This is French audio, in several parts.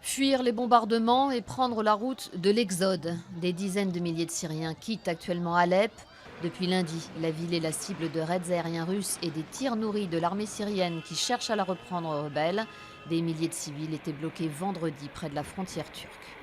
Fuir les bombardements et prendre la route de l'exode. Des dizaines de milliers de Syriens quittent actuellement Alep. Depuis lundi, la ville est la cible de raids aériens russes et des tirs nourris de l'armée syrienne qui cherche à la reprendre aux rebelles. Des milliers de civils étaient bloqués vendredi près de la frontière turque.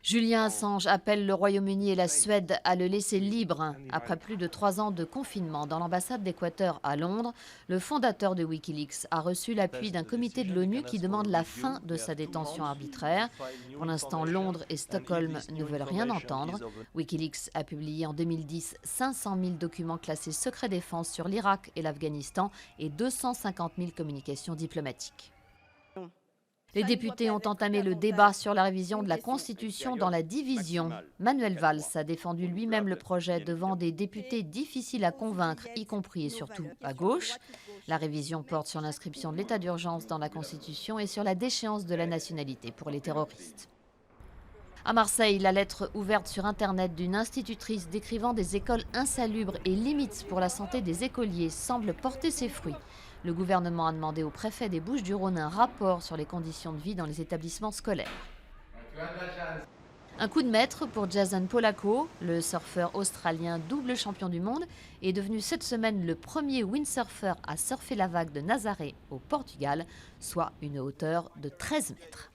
Julian Assange appelle le Royaume-Uni et la Suède à le laisser libre. Après plus de 3 ans de confinement dans l'ambassade d'Équateur à Londres, le fondateur de Wikileaks a reçu l'appui d'un comité de l'ONU qui demande la fin de sa détention arbitraire. Pour l'instant, Londres et Stockholm ne veulent rien entendre. Wikileaks a publié en 2010 500 000 documents classés secret défense sur l'Irak et l'Afghanistan et 250 000 communications diplomatiques. Les députés ont entamé le débat sur la révision de la Constitution dans la division. Manuel Valls a défendu lui-même le projet devant des députés difficiles à convaincre, y compris et surtout à gauche. La révision porte sur l'inscription de l'état d'urgence dans la Constitution et sur la déchéance de la nationalité pour les terroristes. À Marseille, la lettre ouverte sur Internet d'une institutrice décrivant des écoles insalubres et limites pour la santé des écoliers semble porter ses fruits. Le gouvernement a demandé au préfet des Bouches-du-Rhône un rapport sur les conditions de vie dans les établissements scolaires. Un coup de maître pour Jason Polacco, le surfeur australien double champion du monde, est devenu cette semaine le premier windsurfer à surfer la vague de Nazaré au Portugal, soit une hauteur de 13 mètres.